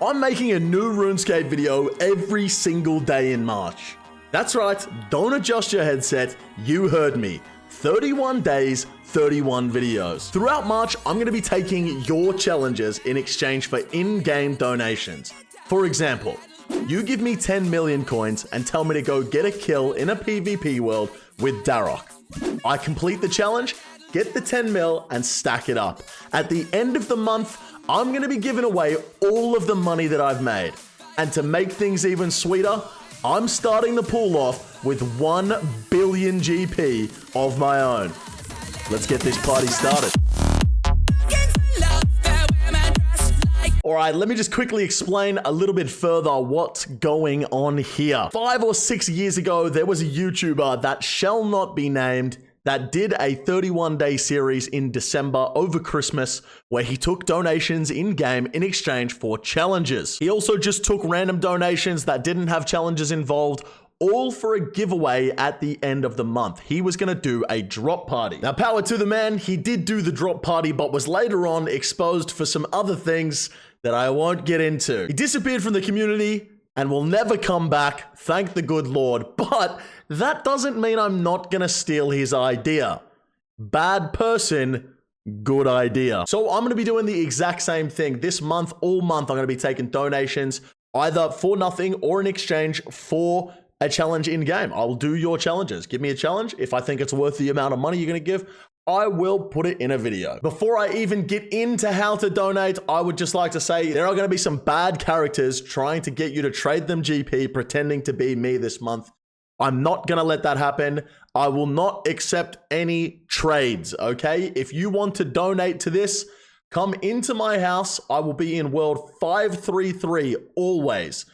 I'm making a new RuneScape video every single day in March. That's right, don't adjust your headset, you heard me. 31 days, 31 videos. Throughout March, I'm going to be taking your challenges in exchange for in-game donations. For example, you give me 10 million coins and tell me to go get a kill in a PvP world with Darok. I complete the challenge, get the 10 mil and stack it up. At the end of the month, I'm going to be giving away all of the money that I've made. And to make things even sweeter, I'm starting the pool off with 1 billion GP of my own. Let's get this party started. Alright, let me just quickly explain a little bit further what's going on here. 5 or 6 years ago, there was a YouTuber that shall not be named that did a 31-day series in December over Christmas where he took donations in-game in exchange for challenges. He also just took random donations that didn't have challenges involved, all for a giveaway at the end of the month. He was going to do a drop party. Now, power to the man, he did do the drop party, but was later on exposed for some other things that I won't get into. He disappeared from the community and will never come back, thank the good Lord, but that doesn't mean I'm not gonna steal his idea. Bad person, good idea. So I'm gonna be doing the exact same thing. This month, all month, I'm gonna be taking donations, either for nothing or in exchange for a challenge in-game. I'll do your challenges. Give me a challenge. If I think it's worth the amount of money you're gonna give, I will put it in a video. Before I even get into how to donate, I would just like to say there are going to be some bad characters trying to get you to trade them GP pretending to be me this month. I'm not going to let that happen. I will not accept any trades, okay? If you want to donate to this, come into my house. I will be in world 533 always.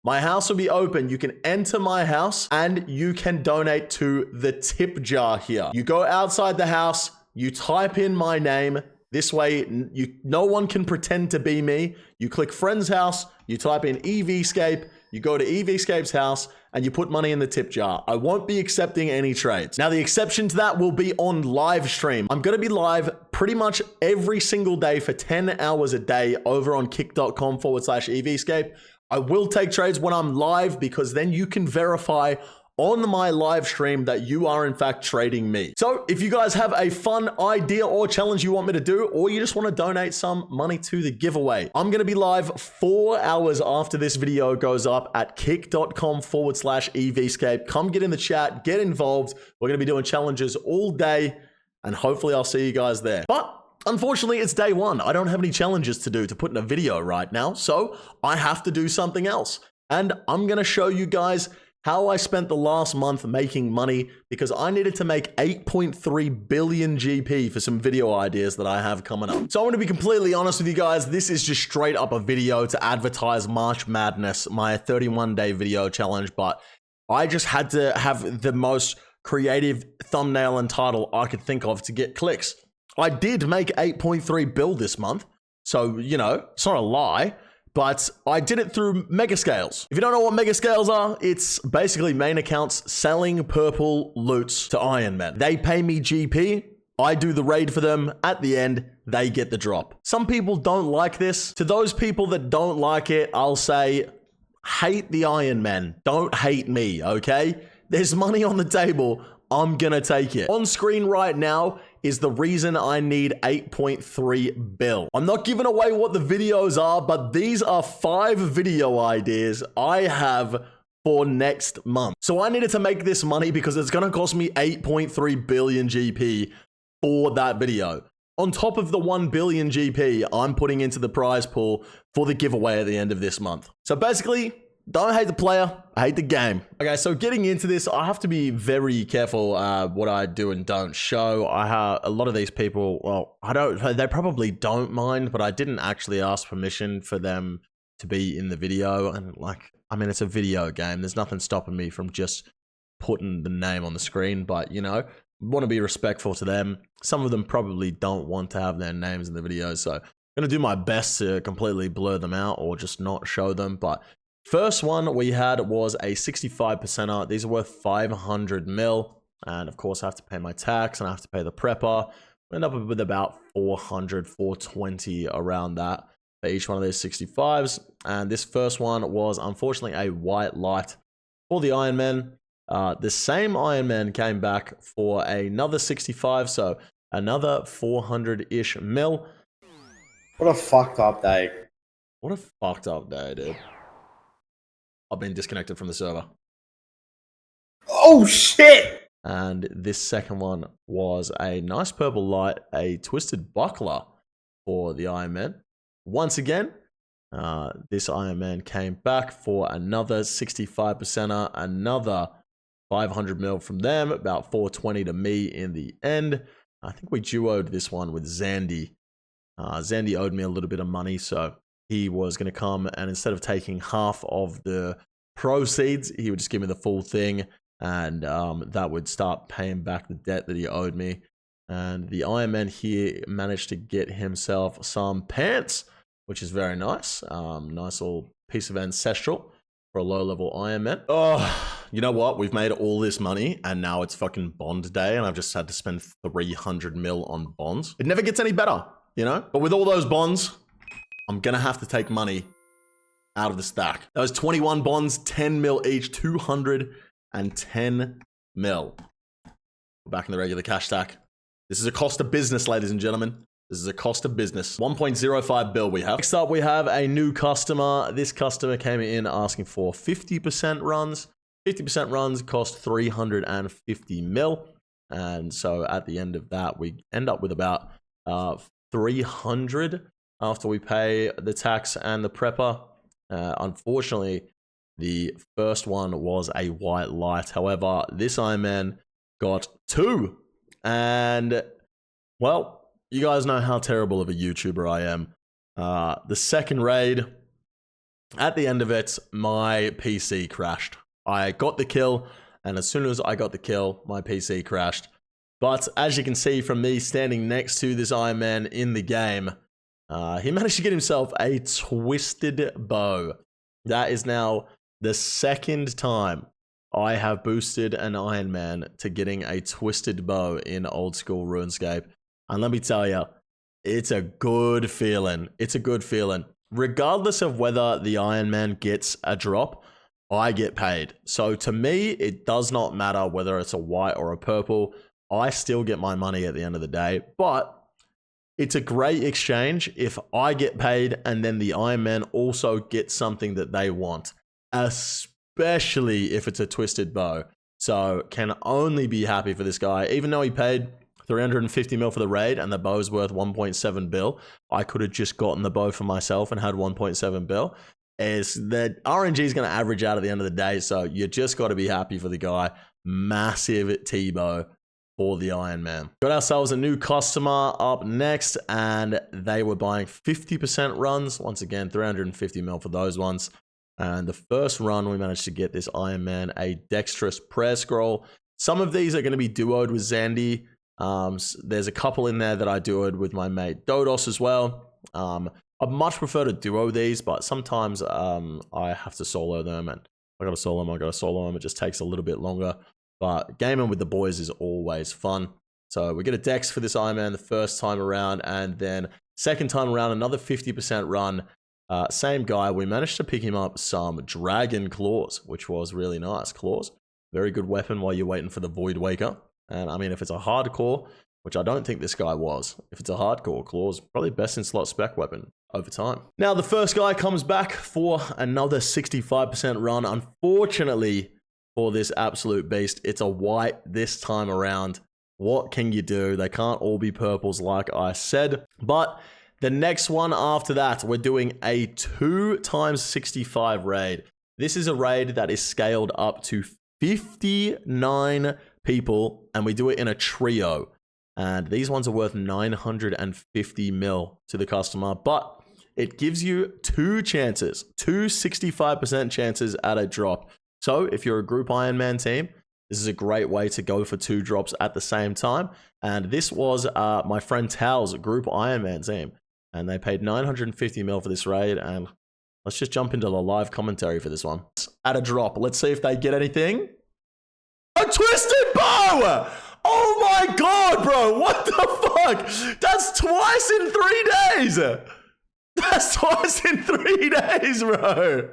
My house will be open. You can enter my house and you can donate to the tip jar here. You go outside the house, you type in my name. This way, no one can pretend to be me. You click friend's house, you type in EVscape, you go to EVscape's house and you put money in the tip jar. I won't be accepting any trades. Now, the exception to that will be on live stream. I'm going to be live pretty much every single day for 10 hours a day over on kick.com/EVscape. I will take trades when I'm live because then you can verify on my live stream that you are in fact trading me. So if you guys have a fun idea or challenge you want me to do, or you just want to donate some money to the giveaway, I'm going to be live 4 hours after this video goes up at kick.com/EVscape. Come get in the chat, get involved. We're going to be doing challenges all day and hopefully I'll see you guys there. But unfortunately, it's day one. I don't have any challenges to do to put in a video right now, so I have to do something else. And I'm going to show you guys how I spent the last month making money because I needed to make 8.3 billion GP for some video ideas that I have coming up. So I'm going to be completely honest with you guys. This is just straight up a video to advertise March Madness, my 31-day video challenge, but I just had to have the most creative thumbnail and title I could think of to get clicks. I did make 8.3 bill this month, so, you know, it's not a lie, but I did it through mega scales. If you don't know what mega scales are, it's basically main accounts selling purple loots to Iron Man. They pay me GP, I do the raid for them, at the end, they get the drop. Some people don't like this. To those people that don't like it, I'll say, hate the Iron Man, don't hate me, okay? There's money on the table, I'm gonna take it. On screen right now is the reason I need 8.3 bill. I'm not giving away what the videos are, but these are 5 video ideas I have for next month. So I needed to make this money because it's gonna cost me 8.3 billion GP for that video. On top of the 1 billion GP I'm putting into the prize pool for the giveaway at the end of this month. So basically, don't hate the player, I hate the game. Okay, so getting into this, I have to be very careful what I do and don't show. I have a lot of these people, well, they probably don't mind, but I didn't actually ask permission for them to be in the video. And like, I mean, it's a video game. There's nothing stopping me from just putting the name on the screen, but you know, want to be respectful to them. Some of them probably don't want to have their names in the video, so I'm gonna do my best to completely blur them out or just not show them. But first one we had was a 65%er. These are worth 500 mil. And of course I have to pay my tax and I have to pay the prepper. I end up with about 400, 420 around that. for each one of those 65s. And this first one was unfortunately a white light for the Iron Man. The same Iron Man came back for another 65, so another 400-ish mil. What a fucked up day. What a fucked up day, dude. I've been disconnected from the server. Oh, shit! And this second one was a nice purple light, a twisted buckler for the Iron Man. Once again, this Iron Man came back for another 65%er, another 500 mil from them, about 420 to me in the end. I think we duoed this one with Zandy. Zandy owed me a little bit of money, so he was going to come, and instead of taking half of the proceeds, he would just give me the full thing, and that would start paying back the debt that he owed me. And the Iron Man here managed to get himself some pants, which is very nice. Nice little piece of ancestral for a low-level Iron Man. Oh, you know what? We've made all this money, and now it's fucking Bond day, and I've just had to spend 300 mil on bonds. It never gets any better, you know? But with all those bonds, I'm gonna have to take money out of the stack. Those 21 bonds, 10 mil each, 210 mil. We're back in the regular cash stack. This is a cost of business, ladies and gentlemen. This is a cost of business. 1.05 bill we have. Next up, we have a new customer. This customer came in asking for 50% runs. 50% runs cost 350 mil. And so at the end of that, we end up with about 300 after we pay the tax and the prepper. Unfortunately, the first one was a white light. However, this Iron Man got 2. And, well, you guys know how terrible of a YouTuber I am. The second raid, at the end of it, my PC crashed. I got the kill, and as soon as I got the kill, my PC crashed. But as you can see from me standing next to this Iron Man in the game, he managed to get himself a twisted bow. That is now the second time I have boosted an Iron Man to getting a twisted bow in old school RuneScape. And let me tell you, it's a good feeling. It's a good feeling. Regardless of whether the Iron Man gets a drop, I get paid. So to me, it does not matter whether it's a white or a purple. I still get my money at the end of the day. But it's a great exchange if I get paid and then the Iron Man also gets something that they want. Especially if it's a twisted bow. So can only be happy for this guy. Even though he paid 350 mil for the raid and the bow's worth 1.7 bill, I could have just gotten the bow for myself and had 1.7 bill. Is that RNG is going to average out at the end of the day, so you just got to be happy for the guy. Massive T-bow for the Iron Man. Got ourselves a new customer up next, and they were buying 50% runs. Once again, 350 mil for those ones. And the first run, we managed to get this Iron Man a Dexterous Prayer Scroll. Some of these are going to be duoed with Zandy. There's a couple in there that I duoed with my mate Dodos as well. I'd much prefer to duo these, but sometimes I have to solo them, and I gotta solo them. It just takes a little bit longer. But gaming with the boys is always fun. So we get a Dex for this Iron Man the first time around, and then second time around, another 50% run. Same guy, we managed to pick him up some Dragon Claws, which was really nice. Claws, very good weapon while you're waiting for the Void Waker. And I mean, if it's a hardcore, which I don't think this guy was, if it's a hardcore, Claws, probably best in slot spec weapon over time. Now, the first guy comes back for another 65% run. Unfortunately for this absolute beast, it's a white this time around. What can you do? They can't all be purples like I said. But the next one after that, we're doing a 2x65 raid. This is a raid that is scaled up to 59 people, and we do it in a trio. And these ones are worth 950 mil to the customer, but it gives you 2 chances, 2 65% chances at a drop. So if you're a group Iron Man team, this is a great way to go for 2 drops at the same time. And this was my friend Tal's group Iron Man team, and they paid 950 mil for this raid. And let's just jump into the live commentary for this one. At a drop, let's see if they get anything. A twisted bow! Oh my god, bro! What the fuck? That's twice in 3 days! That's twice in 3 days, bro.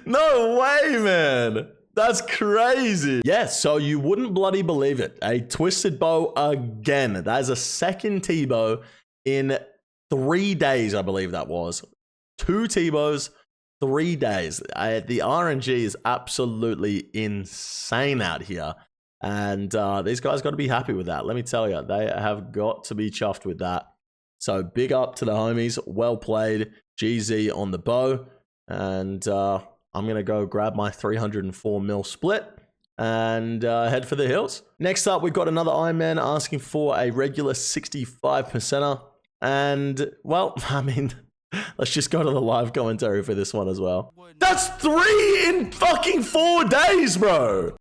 No way, man. That's crazy. Yeah, so you wouldn't bloody believe it. A twisted bow again. That is a second T-bow in 3 days, I believe that was. 2 T-bows, 3 days. The RNG is absolutely insane out here. And these guys got to be happy with that. Let me tell you, they have got to be chuffed with that. So big up to the homies. Well played. GZ on the bow. And I'm going to go grab my 304 mil split and head for the hills. Next up, we've got another Ironman asking for a regular 65%er. And, well, I mean, let's just go to the live commentary for this one as well. That's 3 in fucking 4 days, bro.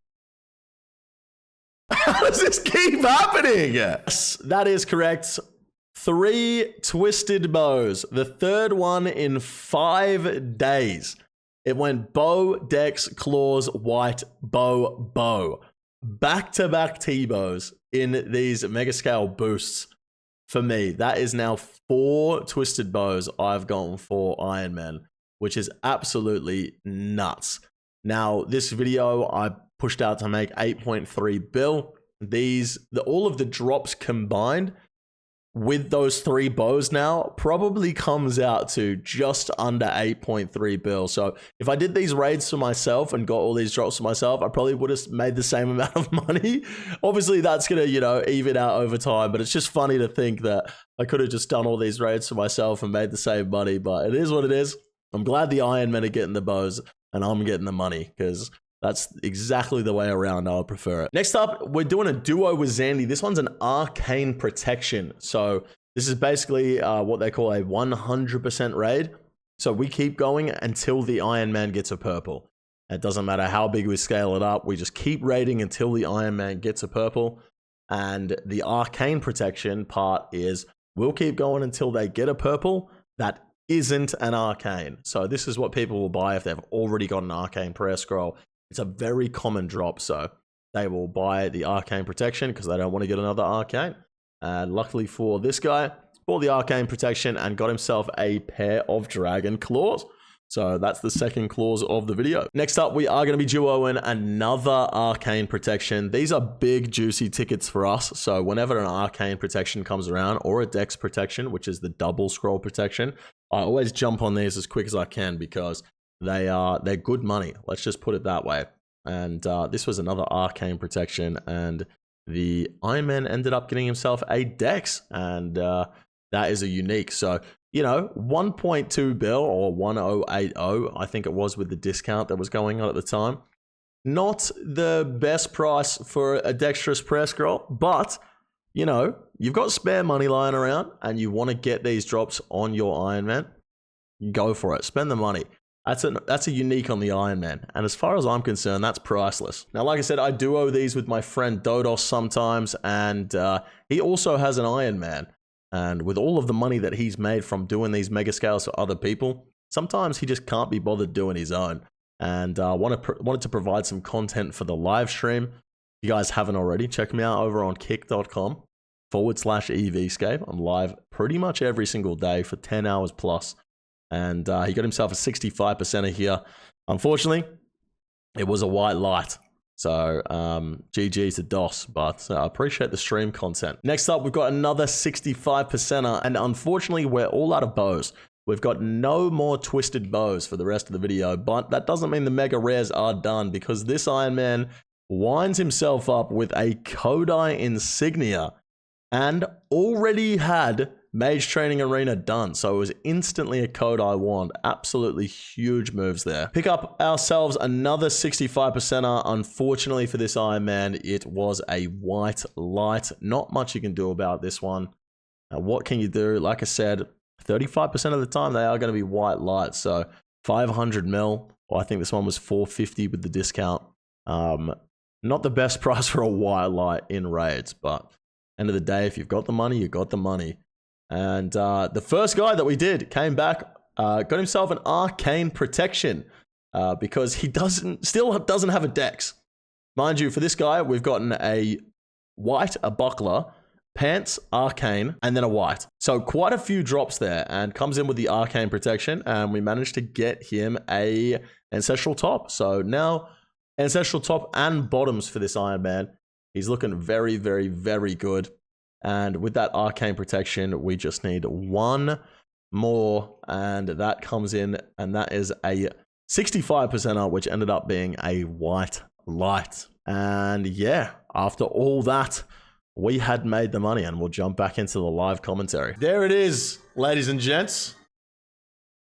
How does this keep happening? Yes, that is correct. 3 twisted bows. The third one in 5 days. It went bow, dex, claws, white, bow, bow. Back-to-back T-bows in these mega scale boosts. For me, that is now 4 twisted bows I've gone for Iron Man, which is absolutely nuts. Now, this video I pushed out to make 8.3 bill. All of the drops combined with those 3 bows now probably comes out to just under 8.3 bill. So if I did these raids for myself and got all these drops for myself, I probably would have made the same amount of money. Obviously that's going to, even out over time, but it's just funny to think that I could have just done all these raids for myself and made the same money, but it is what it is. I'm glad the Iron Men are getting the bows and I'm getting the money because that's exactly the way around I would prefer it. Next up, we're doing a duo with Zandy. This one's an arcane protection. So this is basically what they call a 100% raid. So we keep going until the Iron Man gets a purple. It doesn't matter how big we scale it up. We just keep raiding until the Iron Man gets a purple. And the arcane protection part is we'll keep going until they get a purple that isn't an arcane. So this is what people will buy if they've already got an arcane prayer scroll. It's a very common drop, so they will buy the arcane protection because they don't want to get another arcane. And luckily for this guy, bought the arcane protection and got himself a pair of dragon claws. So that's the second clause of the video. Next up, we are going to be duoing another arcane protection. These are big, juicy tickets for us. So whenever an arcane protection comes around or a dex protection, which is the double scroll protection, I always jump on these as quick as I can because they're good money. Let's just put it that way. And this was another arcane protection, and the Iron Man ended up getting himself a dex, and that is a unique. So 1.2 bill or 1080, I think it was with the discount that was going on at the time. Not the best price for a dexterous prayer scroll, but you've got spare money lying around, and you want to get these drops on your Iron Man. Go for it. Spend the money. That's a unique on the Iron Man. And as far as I'm concerned, that's priceless. Now, like I said, I duo these with my friend Dodos sometimes, and he also has an Iron Man. And with all of the money that he's made from doing these mega scales for other people, sometimes he just can't be bothered doing his own. And wanted to provide some content for the live stream. If you guys haven't already, check me out over on kick.com/EVscape. I'm live pretty much every single day for 10 hours plus. And he got himself a 65%er here. Unfortunately, it was a white light. So GG to DOS, but I appreciate the stream content. Next up, we've got another 65%er. And unfortunately, we're all out of bows. We've got no more twisted bows for the rest of the video. But that doesn't mean the mega rares are done, because this Iron Man winds himself up with a Kodai insignia and already had Mage Training Arena done, so it was instantly a Kodai wand. Absolutely huge moves there. Pick up ourselves another 65%er. Unfortunately for this Iron Man, it was a white light. Not much you can do about this one. What can you do? Like I said, 35% of the time they are going to be white lights. So 500 mil, well, I think this one was 450 with the discount. Not the best price for a white light in raids, but end of the day, if you've got the money, you got the money. And the first guy that we did came back, got himself an arcane protection because he still doesn't have a dex. Mind you, for this guy, we've gotten a white, a buckler, pants, arcane, and then a white. So quite a few drops there, and comes in with the arcane protection, and we managed to get him a ancestral top. So now ancestral top and bottoms for this Iron Man. He's looking very, very, very good. And with that arcane protection, we just need one more, and that comes in, and that is a 65%er, which ended up being a white light. And yeah, after all that, we had made the money, and we'll jump back into the live commentary. There it is, ladies and gents.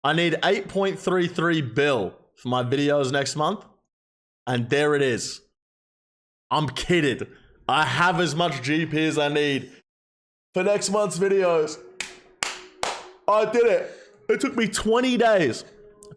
I need 8.33 bill for my videos next month, and there it is. I'm kidding. I have as much GP as I need for next month's videos. I did it. It took me 20 days.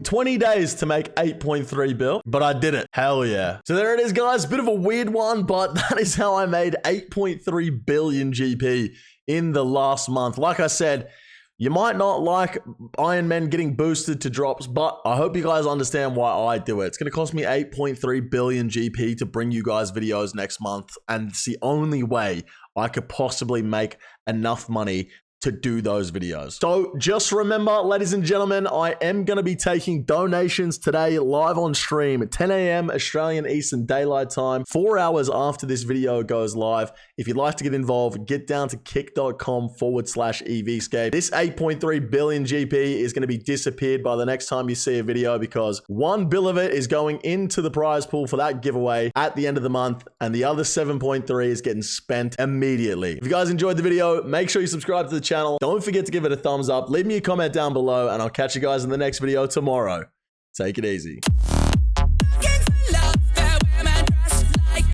20 days to make 8.3 bill, but I did it. Hell yeah. So there it is, guys. Bit of a weird one, but that is how I made 8.3 billion GP in the last month. Like I said, you might not like Iron Man getting boosted to drops, but I hope you guys understand why I do it. It's going to cost me 8.3 billion GP to bring you guys videos next month, and it's the only way I could possibly make enough money to do those videos. So just remember, ladies and gentlemen, I am going to be taking donations today live on stream at 10 a.m. Australian Eastern Daylight Time, 4 hours after this video goes live. If you'd like to get involved, get down to kick.com/EVscape. This 8.3 billion GP is going to be disappeared by the next time you see a video, because 1 bill of it is going into the prize pool for that giveaway at the end of the month, and the other 7.3 is getting spent immediately. If you guys enjoyed the video, make sure you subscribe to the channel. Don't forget to give it a thumbs up. Leave me a comment down below, and I'll catch you guys in the next video tomorrow. Take it easy.